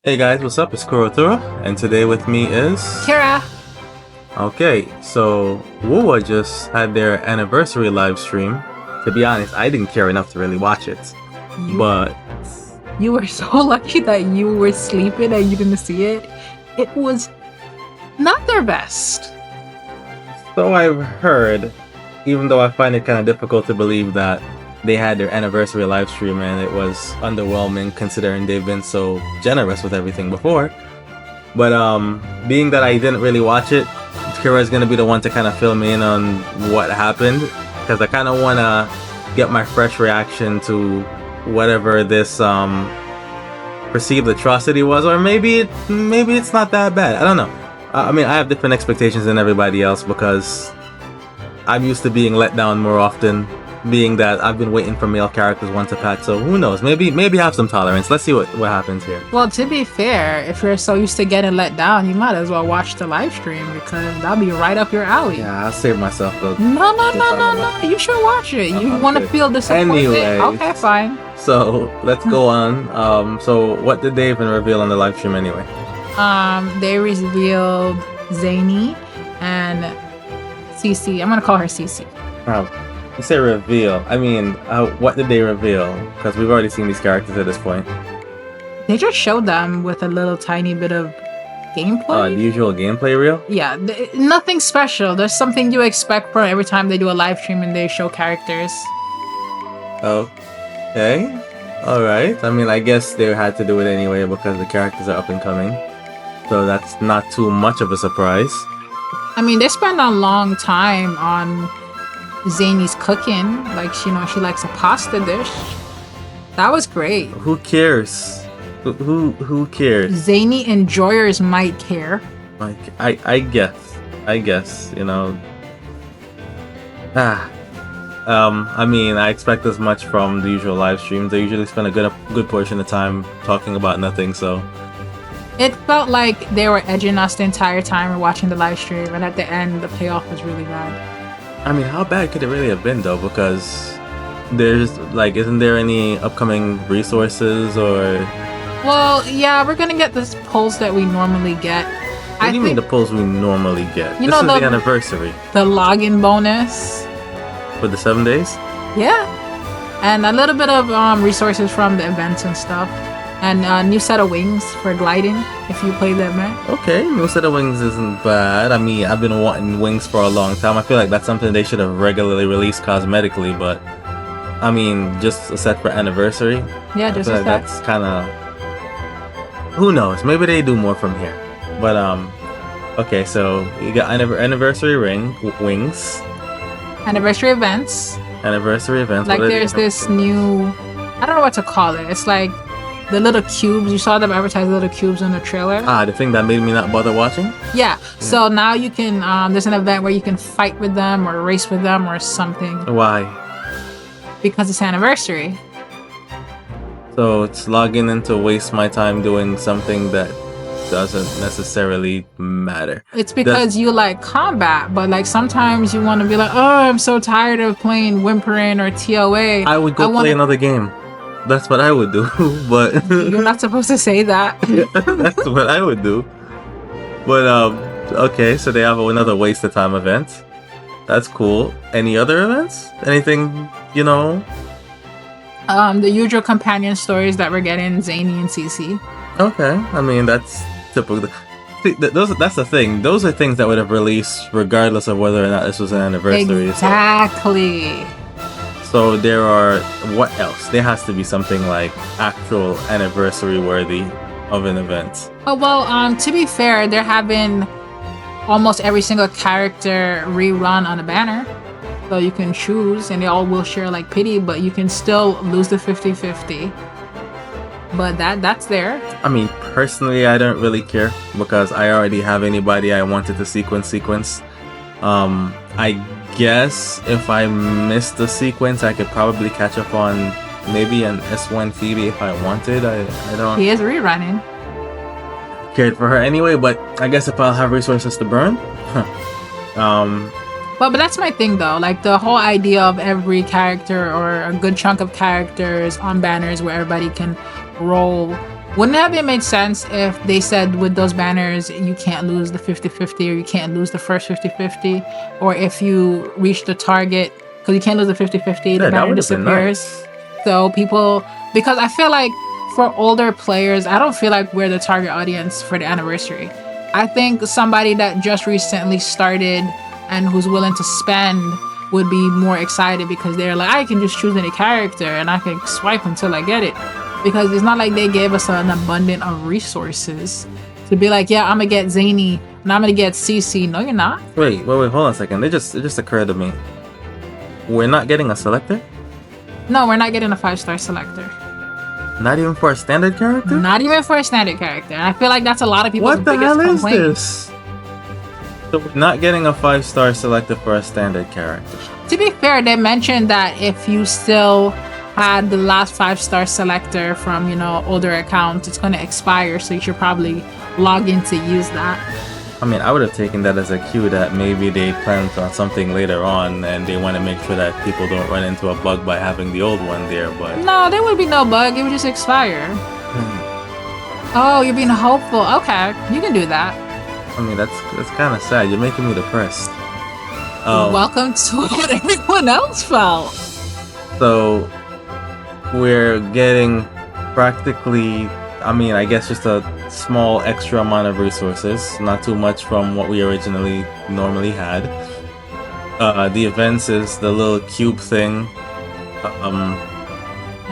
Hey guys, what's up? It's Kurotura, and today with me is... Kira. Okay, so Wuwa just had their anniversary live stream. To be honest, I didn't care enough to really watch it, but... You were so lucky that you were sleeping and you didn't see it. It was not their best. So I've heard, even though I find it kind of difficult to believe that they had their anniversary live stream and it was underwhelming considering they've been so generous with everything before. But being that I didn't really watch it, Kira is going to be the one to kind of fill me in on what happened, because I kind of want to get my fresh reaction to whatever this perceived atrocity was, or maybe it's not that bad. I don't know. I mean, I have different expectations than everybody else because I'm used to being let down more often, being that I've been waiting for male characters once a pat, so who knows, maybe have some tolerance. Let's see what happens here. Well, to be fair, if you're so used to getting let down, you might as well watch the live stream because that'll be right up your alley. Yeah, I'll save myself though. No. You should watch it. You want to feel disappointed. Anyways, okay, fine. So let's go on. So what did they even reveal on the live stream anyway? They revealed Zany and Cece. I'm gonna call her Cece. You say reveal. I mean, what did they reveal? Because we've already seen these characters at this point. They just showed them with a little tiny bit of gameplay. The usual gameplay reel? Yeah, nothing special. There's something you expect from every time they do a live stream and they show characters. Okay. Alright. I mean, I guess they had to do it anyway because the characters are up and coming. So that's not too much of a surprise. I mean, they spent a long time on Zany's cooking. Like, she likes a pasta dish. That was great. Who cares? Who cares? Zany enjoyers might care. Like, I guess, you know. I mean, I expect as much from the usual live streams. They usually spend a good portion of time talking about nothing, so it felt like they were edging us the entire time we're watching the live stream, and at the end the payoff was really bad. I mean, how bad could it really have been though? Because there's like, isn't there any upcoming resources or? Well, yeah, we're gonna get the polls that we normally get. What do you mean the polls we normally get? This is the anniversary. The login bonus. For the 7 days? Yeah. And a little bit of resources from the events and stuff. And a new set of wings for gliding if you play the event. Okay, new set of wings isn't bad. I mean, I've been wanting wings for a long time. I feel like that's something they should have regularly released cosmetically, but I mean, just a set for anniversary. Yeah, just a set. That's kind of, who knows? Maybe they do more from here. But okay, so you got anniversary wings. Anniversary events. Like there's this new, I don't know what to call it. It's like the little cubes. You saw them advertise little cubes in the trailer. The thing that made me not bother watching? Yeah. So now you can, there's an event where you can fight with them or race with them or something. Why? Because it's anniversary. So it's logging in to waste my time doing something that doesn't necessarily matter. It's because you like combat, but like sometimes you want to be like, oh, I'm so tired of playing Whimpering or TOA. I would go play another game. That's what I would do, but you're not supposed to say that. That's what I would do. But okay, so they have another waste of time event. That's cool. Any other events? Anything, you know? The usual companion stories that we're getting, Zany and Cece. Okay, I mean that's typical. See, that's the thing. Those are things that would have released regardless of whether or not this was an anniversary. Exactly. So there are, what else? There has to be something like actual anniversary worthy of an event. Oh well, to be fair, they're having almost every single character rerun on a banner. So you can choose and they all will share like pity, but you can still lose the 50-50. But that's there. I mean, personally, I don't really care because I already have anybody I wanted to sequence. I guess if I missed the sequence, I could probably catch up on maybe an S1 Phoebe if I wanted. I don't. He is rerunning. Cared for her anyway, but I guess if I'll have resources to burn. But that's my thing though. Like the whole idea of every character or a good chunk of characters on banners where everybody can roll Wouldn't it have been made sense if they said with those banners you can't lose the 50-50 or you can't lose the first 50-50, or if you reach the target because you can't lose the 50-50, the Yeah, that banner would have been disappears. nice. So people, because I feel like for older players, I don't feel like we're the target audience for the anniversary. I think somebody that just recently started and who's willing to spend would be more excited because they're like, I can just choose any character and I can swipe until I get it. Because it's not like they gave us an abundance of resources to be like, yeah, I'm gonna get Zany and I'm gonna get CC. No, you're not. Wait, hold on a second. It just occurred to me. We're not getting a selector? No, we're not getting a 5-star selector. Not even for a standard character? Not even for a standard character. And I feel like that's a lot of people's What the biggest hell is complaint. this? So we're not getting a 5-star selector for a standard character. To be fair, they mentioned that if you still had the last 5-star selector from, older accounts, it's going to expire. So you should probably log in to use that. I mean, I would have taken that as a cue that maybe they planned on something later on and they want to make sure that people don't run into a bug by having the old one there, but... No, there would be no bug. It would just expire. Oh, you're being hopeful. Okay, you can do that. I mean, that's kind of sad. You're making me depressed. Welcome to what everyone else felt. So, we're getting practically, I mean, I guess just a small extra amount of resources, not too much from what we originally normally had. The events is the little cube thing.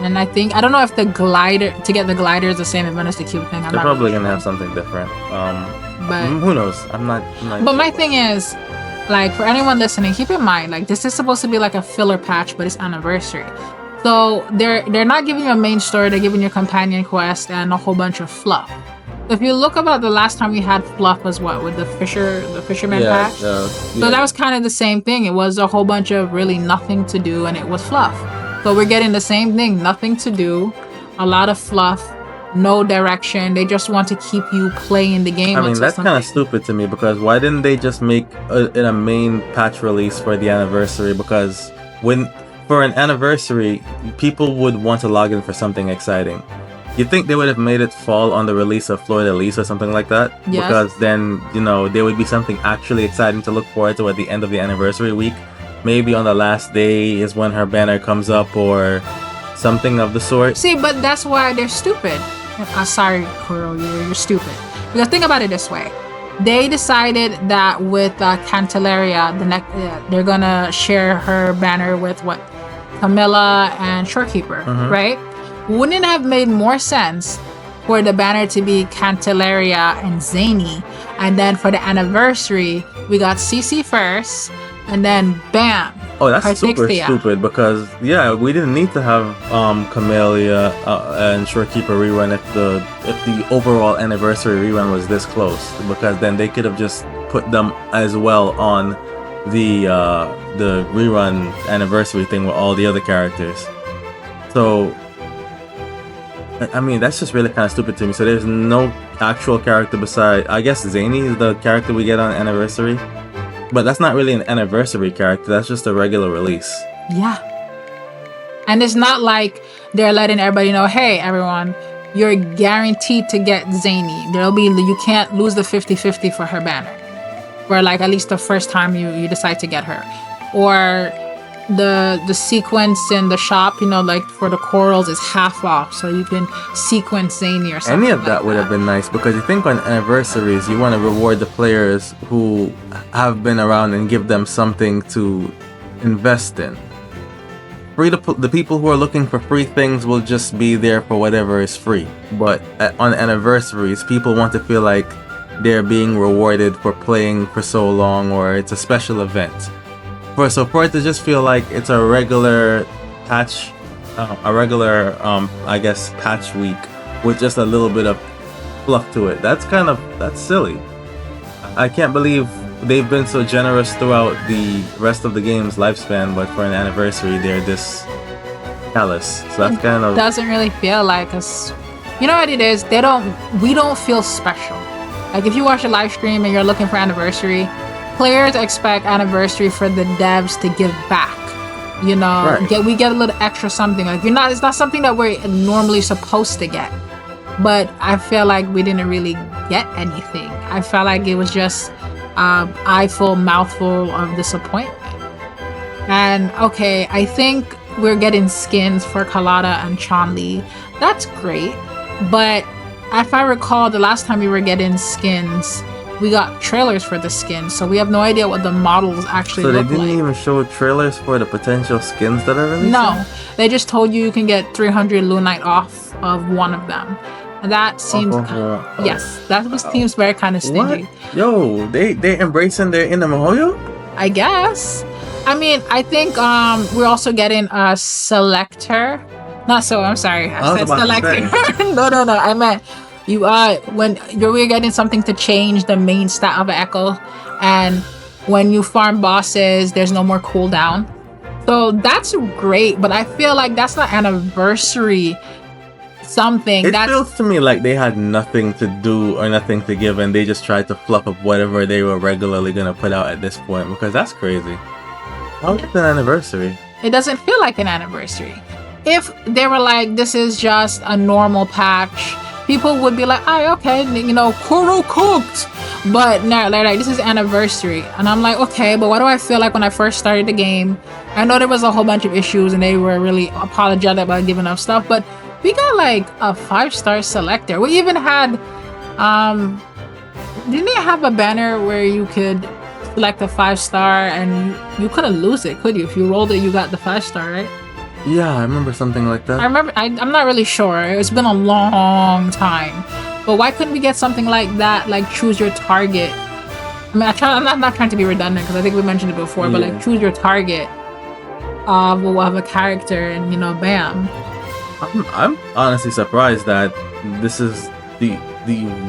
And I don't know if the glider, to get the glider is the same event as the cube thing. They're probably gonna have something different. But who knows? I'm not But my thing is, like, for anyone listening, keep in mind, like, this is supposed to be like a filler patch, but it's anniversary. So they're not giving you a main story, they're giving you a companion quest and a whole bunch of fluff. So if you look about the last time we had fluff was what, with the fisherman patch? So that was kind of the same thing. It was a whole bunch of really nothing to do and it was fluff. So we're getting the same thing, nothing to do, a lot of fluff, no direction. They just want to keep you playing the game. I mean, that's kind of stupid to me because why didn't they just make a main patch release for the anniversary? Because for an anniversary, people would want to log in for something exciting. You think they would have made it fall on the release of Florida Lease or something like that? Yes. Because then, there would be something actually exciting to look forward to at the end of the anniversary week. Maybe on the last day is when her banner comes up or something of the sort. See, but that's why they're stupid. Sorry, Kuro, you're stupid. Because think about it this way. They decided that with Candelaria, they're gonna share her banner with Camilla and Shorekeeper, right? Wouldn't it have made more sense for the banner to be Candelaria and Zany, and then for the anniversary we got CC first, and then bam. Oh, that's super stupid because we didn't need to have Camellia and Shorekeeper rerun if the overall anniversary rerun was this close, because then they could have just put them as well on the rerun anniversary thing with all the other characters. So I mean, that's just really kind of stupid to me. So there's no actual character beside, I guess Zany is the character we get on anniversary. But that's not really an anniversary character. That's just a regular release. Yeah. And it's not like they're letting everybody know, hey, everyone, you're guaranteed to get Zany. You can't lose the 50-50 for her banner. For like at least the first time you decide to get her. Or the sequence in the shop, like for the corals is half off. So you can sequence Zany or something. Any of that would have been nice, because you think on anniversaries, you want to reward the players who have been around and give them something to invest in. The people who are looking for free things will just be there for whatever is free. But on anniversaries, people want to feel like they're being rewarded for playing for so long, or it's a special event. So for it to just feel like it's a regular patch, I guess, patch week with just a little bit of fluff to it, that's silly. I can't believe they've been so generous throughout the rest of the game's lifespan, but for an anniversary, they're this callous. So that's kind of... doesn't really feel like us. You know what it is? We don't feel special. Like if you watch a live stream and you're looking for anniversary, players expect anniversary for the devs to give back. Right. We get a little extra something. Like it's not something that we're normally supposed to get. but I feel like we didn't really get anything. I felt like it was just eyeful, mouthful of disappointment. And okay, I think we're getting skins for Kalada and Changli. That's great, but if I recall, the last time we were getting skins, we got trailers for the skins, so we have no idea what the models actually look like. So they didn't even show trailers for the potential skins that are releasing? No, they just told you can get 300 Lunite off of one of them. And that seems yes, that seems very kind of stingy. What? Yo, they embracing their Inamahoyo? I guess. I mean, I think we're also getting a selector. Not so. I'm sorry. I said selector. No. I meant you. When we're getting something to change the main stat of an Echo, and when you farm bosses, there's no more cooldown. So that's great, but I feel like that's not anniversary. Something it feels to me like they had nothing to do or nothing to give, and they just tried to fluff up whatever they were regularly gonna put out at this point, because that's crazy. How is it an anniversary? It doesn't feel like an anniversary. If they were like, this is just a normal patch, people would be like, oh, okay, you know, Koro cooked. But no, they're like, this is anniversary. And I'm like, okay, but what do I feel like when I first started the game? I know there was a whole bunch of issues and they were really apologetic about giving up stuff, but we got like a 5-star selector. We even had, didn't it have a banner where you could select a 5-star and you couldn't lose it, could you? If you rolled it, you got the 5-star, right? Yeah, I remember something like that. I'm not really sure. It's been a long time. But why couldn't we get something like that, like choose your target? I mean, I'm not trying to be redundant because I think we mentioned it before, but like choose your target of a character and, you know, bam. I'm honestly surprised that this is the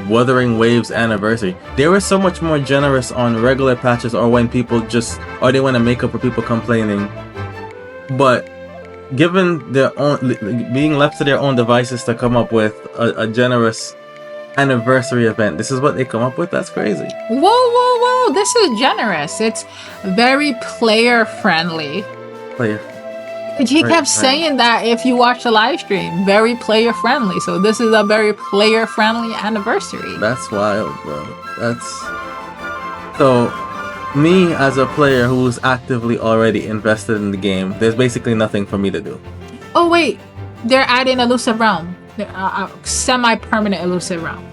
Wuthering Waves anniversary. They were so much more generous on regular patches or when people just, or they want to make up for people complaining. But given their own, being left to their own devices to come up with a generous anniversary event, this is what they come up with? That's crazy. Whoa, this is generous. It's very player friendly. He kept saying that if you watch the live stream, very player friendly. So this is a very player friendly anniversary. That's wild, bro. That's so. Me as a player who's actively already invested in the game, there's basically nothing for me to do. Oh wait, they're adding elusive realm, semi-permanent elusive realm.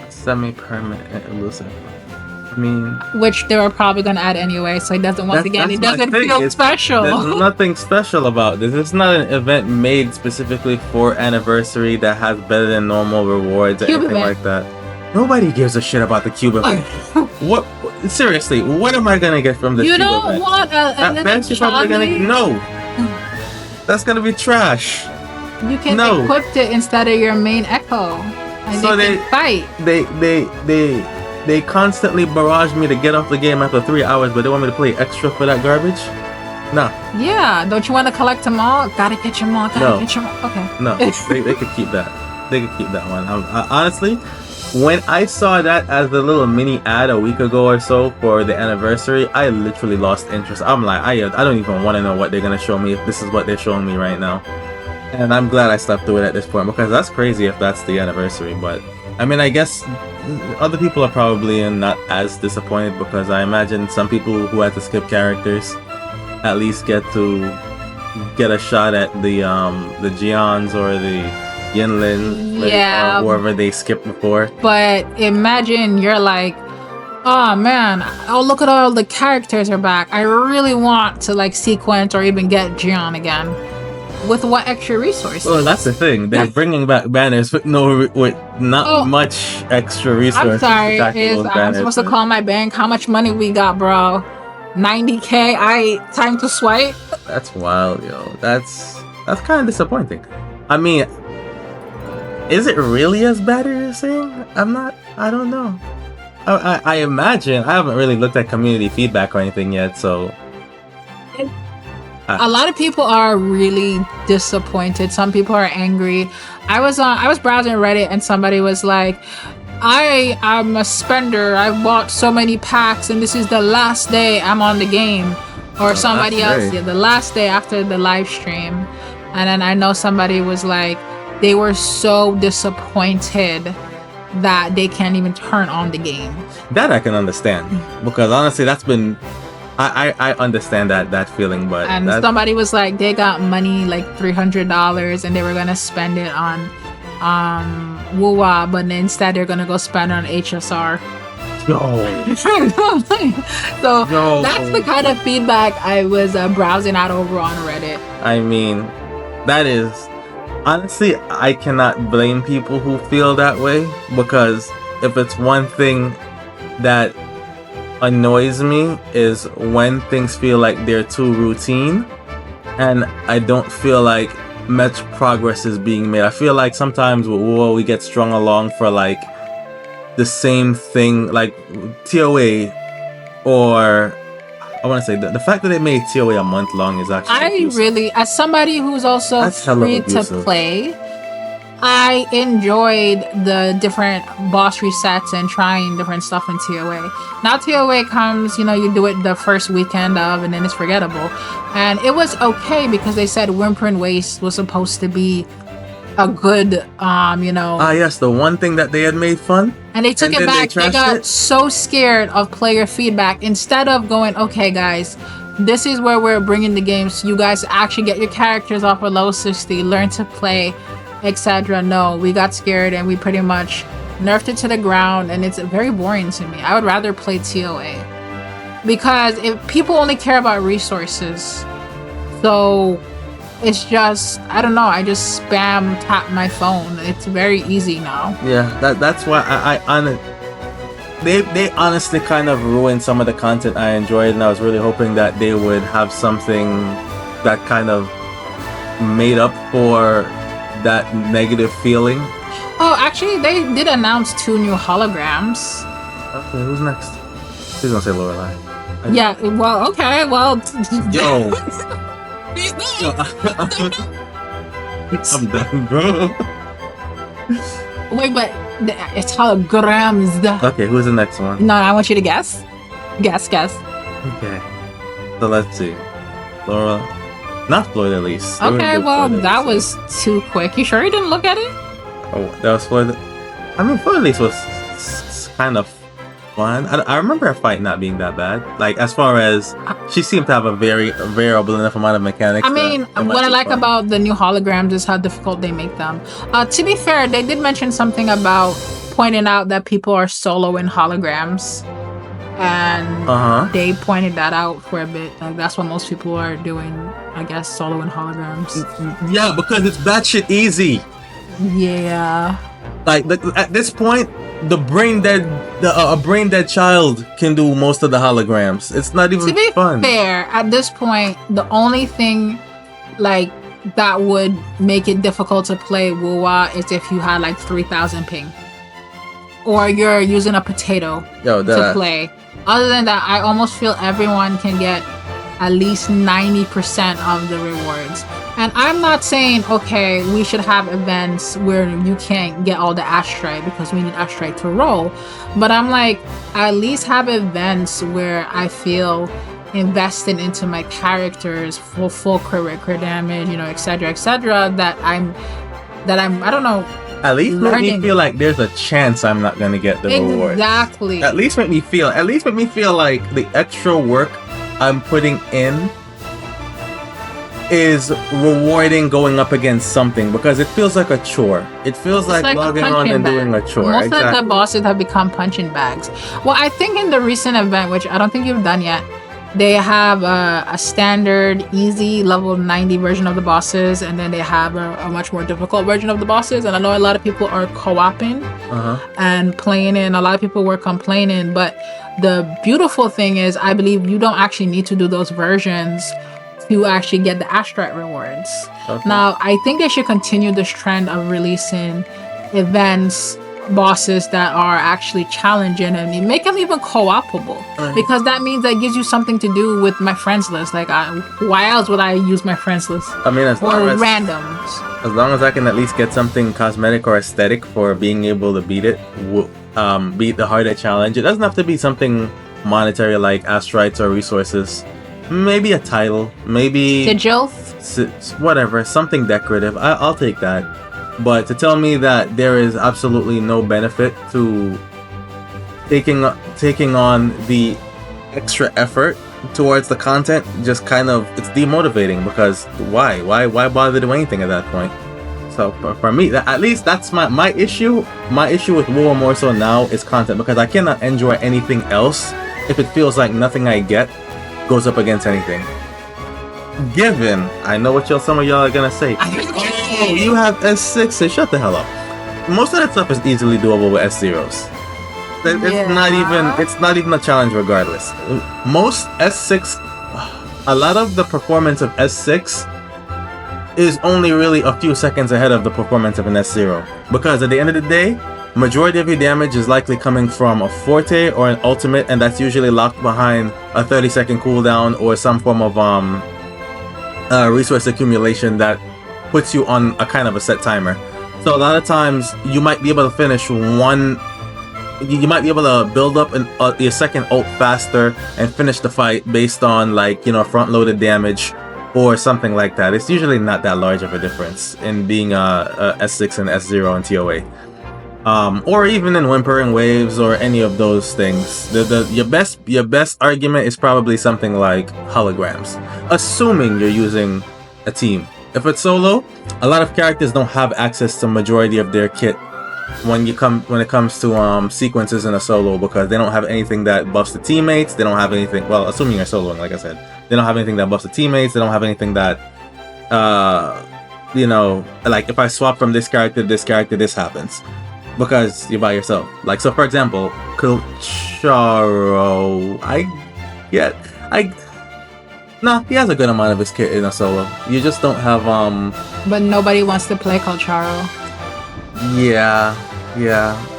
Semi-permanent elusive. I mean, which they were probably gonna add anyway, so it doesn't. Once again, it doesn't feel special. There's nothing special about this. It's not an event made specifically for anniversary that has better than normal rewards or anything like that. Nobody gives a shit about the cube event. What? Seriously, what am I gonna get from this? You don't event? Want a that's probably gonna no. That's gonna be trash. You can equip it instead of your main Echo. And so they fight. They constantly barrage me to get off the game after 3 hours, but they want me to play extra for that garbage? Nah. Yeah, don't you want to collect them all? Gotta get them all. Get them all. Okay. No, they could keep that. They could keep that one. Honestly, when I saw that as a little mini ad a week ago or so for the anniversary, I literally lost interest. I'm like, I don't even want to know what they're gonna show me if this is what they're showing me right now. And I'm glad I slept through it at this point, because that's crazy if that's the anniversary. But I mean, I guess other people are probably not as disappointed, because I imagine some people who had to skip characters at least get a shot at the Gions or the Yinlin, or whoever they skipped before. But imagine you're like, oh man, oh look at all the characters are back. I really want to like sequence or even get Gion again. With what extra resources? Well, that's the thing. They're bringing back banners with not much extra resources. I'm sorry. I'm supposed to call my bank. How much money we got, bro? 90K. Time to swipe. That's wild, yo. That's kind of disappointing. I mean, is it really as bad as you're saying? I don't know. I imagine. I haven't really looked at community feedback or anything yet, so. A lot of people are really disappointed. Some people are angry. I was browsing Reddit and somebody was like, I am a spender. I've bought so many packs and this is the last day I'm on the game. Or somebody else, the last day after the live stream. And then I know somebody was like, they were so disappointed that they can't even turn on the game. That I can understand, because honestly, that's been I understand that feeling, but And somebody was like, they got money like $300 and they were gonna spend it on Wuwa, but instead they're gonna go spend it on HSR. no. So that's the kind of feedback I was browsing out over on Reddit. I mean, that is honestly, I cannot blame people who feel that way, because if it's one thing that annoys me is when things feel like they're too routine and I don't feel like much progress is being made. I feel like sometimes with Wuwa we get strung along for like the same thing, like TOA, or I want to say the fact that they made TOA a month long is actually abusive. Really, as somebody who's also That's hella free to abusive. play, I enjoyed the different boss resets and trying different stuff in TOA. Now TOA comes, you know, you do it the first weekend of, and then it's forgettable. And it was okay because they said Wuthering Waves was supposed to be a good, you know. Yes, the one thing that they had made fun. And they took it back. They got so scared of player feedback. Instead of going, okay, guys, this is where we're bringing the game, so you guys actually get your characters off of level 60, learn to play, etc. No, we got scared and we pretty much nerfed it to the ground, and it's very boring to me. I would rather play TOA because if people only care about resources, so it's just, I don't know, I just spam tap my phone. It's very easy now. Yeah, that's why they honestly kind of ruined some of the content I enjoyed, and I was really hoping that they would have something that kind of made up for that negative feeling. Oh, actually, they did announce 2 new holograms. Okay, who's next? She's gonna say Lorelai. Yeah, well, okay, well. Yo. I'm done, bro. Wait, but it's holograms. Okay, who's the next one? No, I want you to guess. Guess. Okay. So let's see. Laura. Not Floyd at least. Okay, well, that was too quick. You sure you didn't look at it? Oh, that was Floyd. I mean, Floyd at least was kind of fun. I remember her fight not being that bad. Like, as far as she seemed to have a very variable enough amount of mechanics. I mean, what I like about the new holograms is how difficult they make them. To be fair, they did mention something about pointing out that people are soloing holograms. And they pointed that out for a bit. Like, that's what most people are doing, I guess, soloing holograms. Yeah, because it's batshit easy. Yeah. Like, at this point, a brain dead child can do most of the holograms. It's not even fun. To be fair, at this point, the only thing like that would make it difficult to play Wuwa is if you had like 3,000 ping, or you're using a potato to play. Other than that, I almost feel everyone can get at least 90% of the rewards. And I'm not saying, okay, we should have events where you can't get all the Astrite because we need Astrite to roll. But I'm like, at least have events where I feel invested into my characters for full crit damage, you know, etc., that I'm, I don't know. At least make me feel like there's a chance I'm not gonna get the rewards. Exactly. At least make me feel like the extra work I'm putting in is rewarding going up against something, because it feels like a chore. It feels like logging on and doing a chore. Most of the bosses have become punching bags. Well, I think in the recent event, which I don't think you've done yet, they have a standard, easy, level 90 version of the bosses, and then they have a much more difficult version of the bosses. And I know a lot of people are co-oping and playing it, and a lot of people were complaining. But the beautiful thing is, I believe you don't actually need to do those versions to actually get the Astrite rewards. Now, I think they should continue this trend of releasing events, bosses that are actually challenging, and make them even co-opable, because that means that gives you something to do with my friends list. Like, why else would I use my friends list? I mean, as long as randoms. As long as I can at least get something cosmetic or aesthetic for being able to beat it, beat the harder challenge. It doesn't have to be something monetary like Astrites or resources. Maybe a title, maybe sigil, whatever, something decorative. I'll take that. But to tell me that there is absolutely no benefit to taking on the extra effort towards the content, just kind of, it's demotivating, because why bother doing anything at that point? So for me, at least that's my issue. My issue with Wuwa more so now is content, because I cannot enjoy anything else if it feels like nothing I get goes up against anything. Given, I know what some of y'all are gonna say. Oh, you have S6s. Shut the hell up. Most of that stuff is easily doable with S0s. It's not even a challenge regardless. Most S6, a lot of the performance of S6 is only really a few seconds ahead of the performance of an S0. Because at the end of the day, majority of your damage is likely coming from a forte or an ultimate, and that's usually locked behind a 30-second cooldown or some form of resource accumulation that puts you on a kind of a set timer. So a lot of times you might be able to finish you might be able to build up your second ult faster and finish the fight based on, like, front-loaded damage or something like that. It's usually not that large of a difference in being a S6 and S0 and TOA. Or even in Whimpering Waves or any of those things. Your best argument is probably something like holograms, assuming you're using a team. If it's solo, a lot of characters don't have access to majority of their kit when it comes to sequences in a solo, because they don't have anything that buffs the teammates. They don't have anything, well, assuming you're soloing, like I said, they don't have anything that buffs the teammates. They don't have anything that like if I swap from this character to this character, this happens, because you're by yourself. Like, so for example, Kulcharo, no, he has a good amount of his kit in a solo. You just don't have But nobody wants to play Kulcharo. Yeah,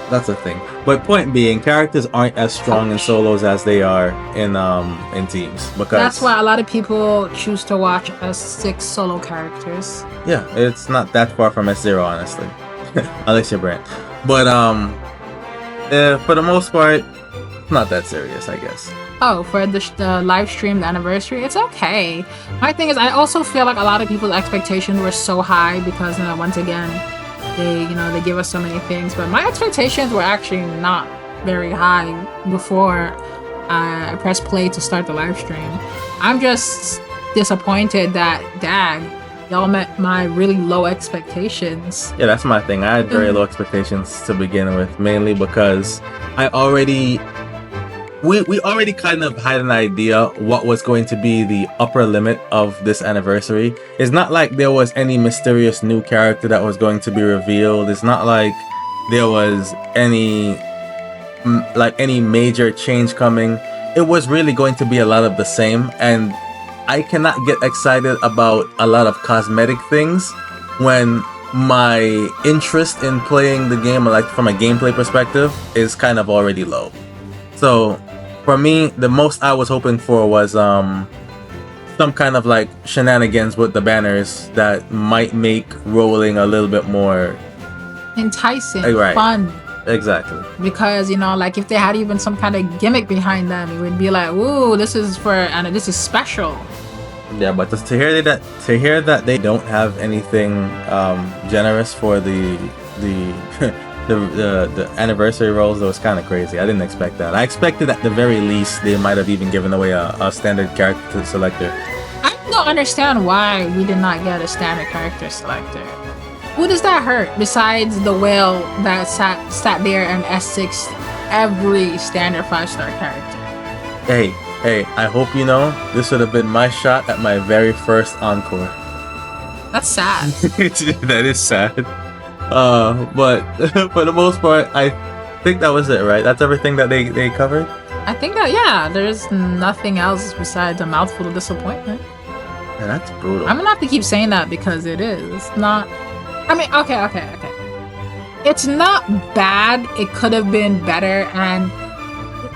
that's a thing. But point being, characters aren't as strong in solos as they are in teams, because that's why a lot of people choose to watch S6 solo characters. Yeah, it's not that far from S0, honestly. Unless you're Brant. But for the most part, not that serious, I guess. Oh, for the live stream, the anniversary, it's okay. My thing is, I also feel like a lot of people's expectations were so high because, once again, they give us so many things. But my expectations were actually not very high before I pressed play to start the live stream. I'm just disappointed that, y'all met my really low expectations. Yeah, that's my thing. I had very low expectations to begin with, mainly because we already kind of had an idea what was going to be the upper limit of this anniversary. It's not like there was any mysterious new character that was going to be revealed. It's not like there was any major change coming. It was really going to be a lot of the same, and I cannot get excited about a lot of cosmetic things when my interest in playing the game, like from a gameplay perspective, is kind of already low. So for me, the most I was hoping for was some kind of like shenanigans with the banners that might make rolling a little bit more enticing, right. Fun. Exactly. Because, like if they had even some kind of gimmick behind them, it would be like, ooh, this is this is special. Yeah, but to hear that they don't have anything generous for the anniversary rolls, that was kind of crazy. I didn't expect that. I expected at the very least they might have even given away a standard character selector. I don't understand why we did not get a standard character selector. Who does that hurt besides the whale that sat there and S6 every standard 5-star character? Hey, I hope you know this would have been my shot at my very first encore. That's sad. That is sad. But for the most part, I think that was it, right? That's everything that they covered? I think that, yeah, there's nothing else besides a mouthful of disappointment. Yeah, that's brutal. I'm gonna have to keep saying that because it is not... I mean, okay. It's not bad. It could have been better, and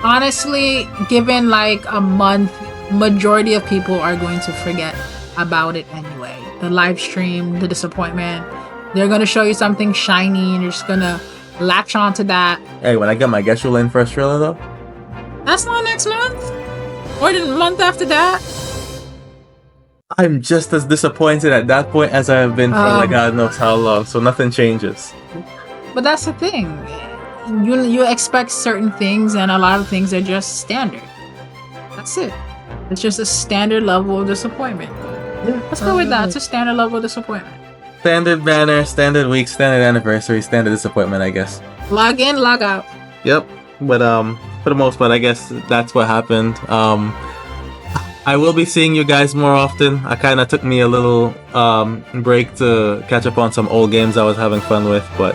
honestly, given like a month, majority of people are going to forget about it anyway. The live stream, the disappointment. They're going to show you something shiny and you're just going to latch onto that. Hey, when I get my Getchula in first trailer though? That's not next month? Or the month after that? I'm just as disappointed at that point as I have been for like God knows how long. So nothing changes. But that's the thing. You expect certain things, and a lot of things are just standard. That's it. It's just a standard level of disappointment. Let's go with that. It's a standard level of disappointment. Standard banner, standard week, standard anniversary, standard disappointment, I guess. Log in, log out. Yep. But for the most part, I guess that's what happened. I will be seeing you guys more often. I kind of took me a little break to catch up on some old games I was having fun with, but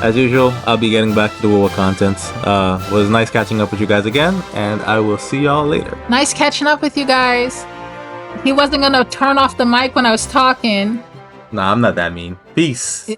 as usual, I'll be getting back to the Wuwa content. It was nice catching up with you guys again, and I will see y'all later. Nice catching up with you guys. He wasn't gonna turn off the mic when I was talking. Nah, I'm not that mean. Peace.